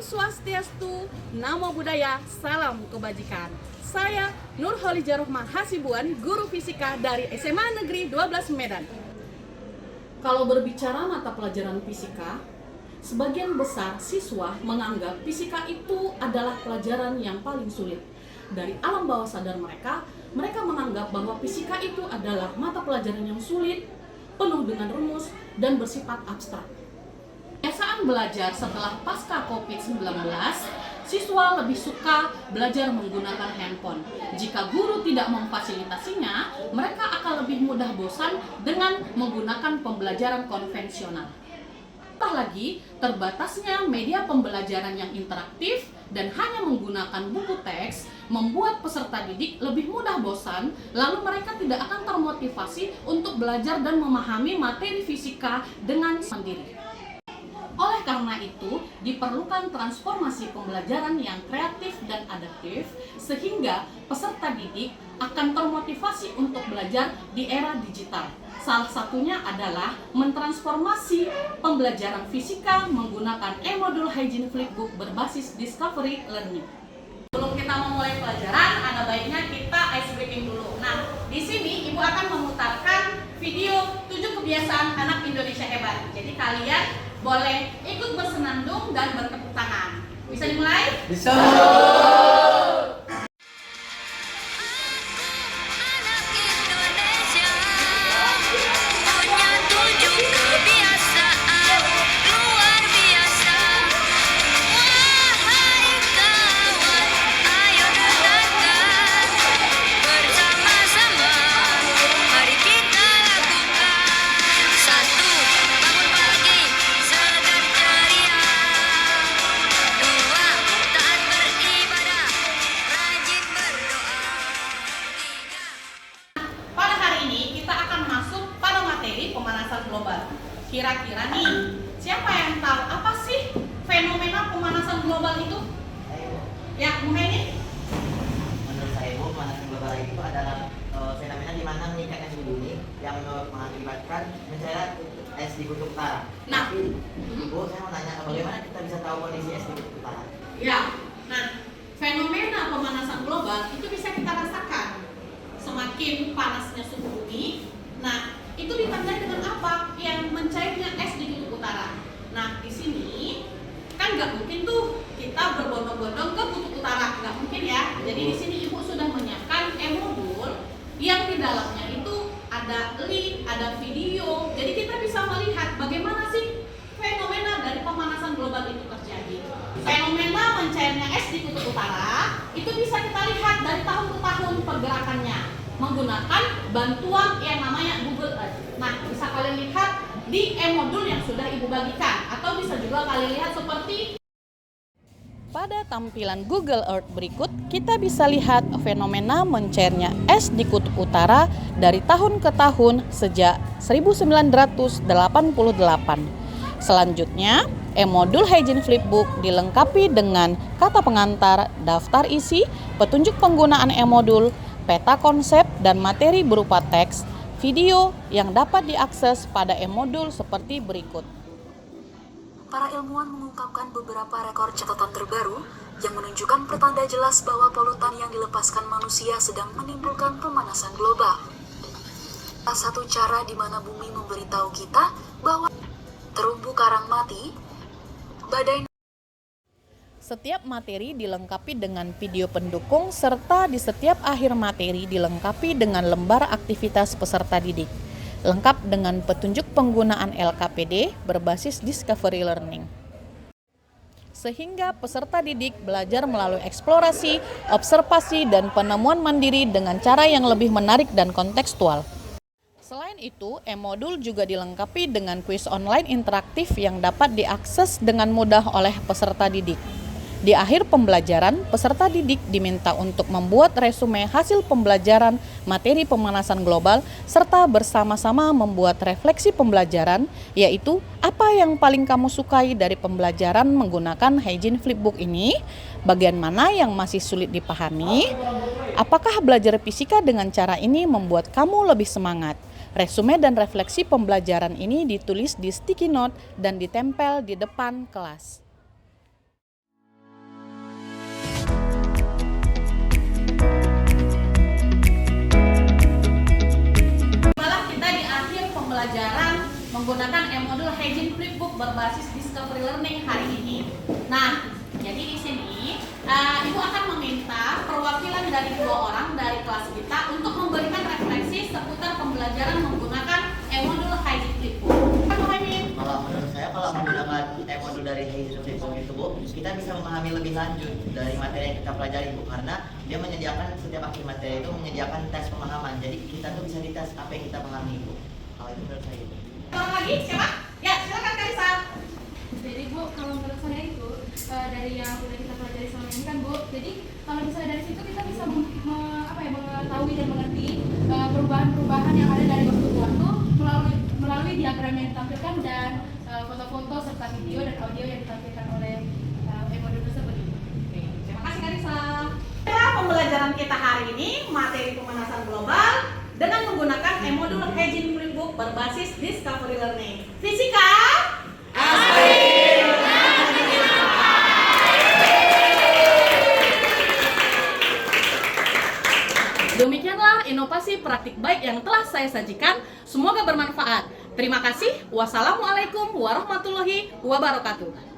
Swastiastu, Namo Buddhaya, Salam Kebajikan. Saya Nur Holijarohmah Hasibuan, guru fisika dari SMA Negeri 12 Medan. Kalau berbicara mata pelajaran fisika, sebagian besar siswa menganggap fisika itu adalah pelajaran yang paling sulit. Dari alam bawah sadar mereka menganggap bahwa fisika itu adalah mata pelajaran yang sulit, penuh dengan rumus, dan bersifat abstrak. Kebiasaan belajar setelah pasca COVID-19, siswa lebih suka belajar menggunakan handphone. Jika guru tidak memfasilitasinya, mereka akan lebih mudah bosan dengan menggunakan pembelajaran konvensional. Entah lagi, terbatasnya media pembelajaran yang interaktif dan hanya menggunakan buku teks membuat peserta didik lebih mudah bosan, lalu mereka tidak akan termotivasi untuk belajar dan memahami materi fisika dengan sendiri. Oleh karena itu, diperlukan transformasi pembelajaran yang kreatif dan adaptif sehingga peserta didik akan termotivasi untuk belajar di era digital. Salah satunya adalah mentransformasi pembelajaran fisika menggunakan e-modul Hygiene Flipbook berbasis Discovery Learning. Sebelum kita memulai pelajaran, ada baiknya kita ice breaking dulu. Nah, di sini Ibu akan memutarkan video 7 kebiasaan anak Indonesia hebat. Jadi kalian boleh ikut bersenandung dan bertepuk tangan. Bisa dimulai? Bisa. Kira-kira nih, siapa yang tahu apa sih fenomena pemanasan global itu? Ya, Bu Heni? Menurut saya, Bu, pemanasan global itu adalah fenomena di mana meningkatnya suhu bumi yang mengakibatkan mencairan es di kutub utara. Nah, Bu, saya mau nanya, bagaimana kita bisa tahu kondisi es di kutub utara? Ya, nah, fenomena pemanasan global itu bisa kita rasakan. Semakin panasnya suhu bumi, nah, itu ditandai dengan apa? Yang mencairnya es di kutub utara. Nah, di sini kan nggak mungkin tuh kita berbondong-bondong ke kutub utara, nggak mungkin ya. Jadi di sini Ibu sudah menyiapkan e-modul yang di dalamnya itu ada link, ada video. Jadi kita bisa melihat bagaimana sih fenomena dari pemanasan global itu terjadi. Fenomena mencairnya es di kutub utara itu bisa kita lihat dari tahun ke tahun pergerakannya menggunakan bantuan yang namanya Google Earth. Nah, bisa kalian lihat di e-modul yang sudah Ibu bagikan, atau bisa juga kalian lihat seperti pada tampilan Google Earth berikut, kita bisa lihat fenomena mencairnya es di kutub utara dari tahun ke tahun sejak 1988. Selanjutnya, e-modul Hygiene Flipbook dilengkapi dengan kata pengantar, daftar isi, petunjuk penggunaan e-modul, peta konsep dan materi berupa teks, video yang dapat diakses pada e-modul seperti berikut. Para ilmuwan mengungkapkan beberapa rekor catatan terbaru yang menunjukkan pertanda jelas bahwa polutan yang dilepaskan manusia sedang menimbulkan pemanasan global. Salah satu cara di mana bumi memberitahu kita bahwa terumbu karang mati, badai. Setiap materi dilengkapi dengan video pendukung serta di setiap akhir materi dilengkapi dengan lembar aktivitas peserta didik, lengkap dengan petunjuk penggunaan LKPD berbasis Discovery Learning. Sehingga peserta didik belajar melalui eksplorasi, observasi, dan penemuan mandiri dengan cara yang lebih menarik dan kontekstual. Selain itu, e-modul juga dilengkapi dengan kuis online interaktif yang dapat diakses dengan mudah oleh peserta didik. Di akhir pembelajaran, peserta didik diminta untuk membuat resume hasil pembelajaran materi pemanasan global serta bersama-sama membuat refleksi pembelajaran, yaitu apa yang paling kamu sukai dari pembelajaran menggunakan Hygiene Flipbook ini, bagian mana yang masih sulit dipahami, apakah belajar fisika dengan cara ini membuat kamu lebih semangat. Resume dan refleksi pembelajaran ini ditulis di sticky note dan ditempel di depan kelas. Flipbook berbasis Discovery Learning hari ini. Nah, jadi di sini Ibu akan meminta perwakilan dari 2 orang dari kelas kita untuk memberikan refleksi seputar pembelajaran menggunakan e-modul Hygiene Flipbook. Pak Muhammad. Kalau menurut saya kalau menggunakan modul dari Hygiene Flipbook itu Bu, kita bisa memahami lebih lanjut dari materi yang kita pelajari Bu, karena dia menyediakan setiap akhir materi itu menyediakan tes pemahaman. Jadi kita tuh bisa dites apa yang kita pahami Bu. Kalau itu menurut saya Bu. Orang lagi siapa? Ya, silakan Kaisa. Jadi Bu, kalau menurut saya itu dari yang sudah kita pelajari selama ini kan Bu, jadi kalau misalnya dari situ kita bisa mengetahui dan mengerti perubahan-perubahan yang ada dari waktu ke waktu melalui diagram yang ditampilkan dan foto-foto serta video dan audio yang ditampilkan oleh e-modul tersebut. Oke, terima kasih Karisa. Pembelajaran kita hari ini materi pemanasan global dengan menggunakan e-modul Hygiene Flipbook berbasis Discovery Learning. Fisika Demikianlah inovasi praktik baik yang telah saya sajikan. Semoga bermanfaat. Terima kasih. Wassalamualaikum warahmatullahi wabarakatuh.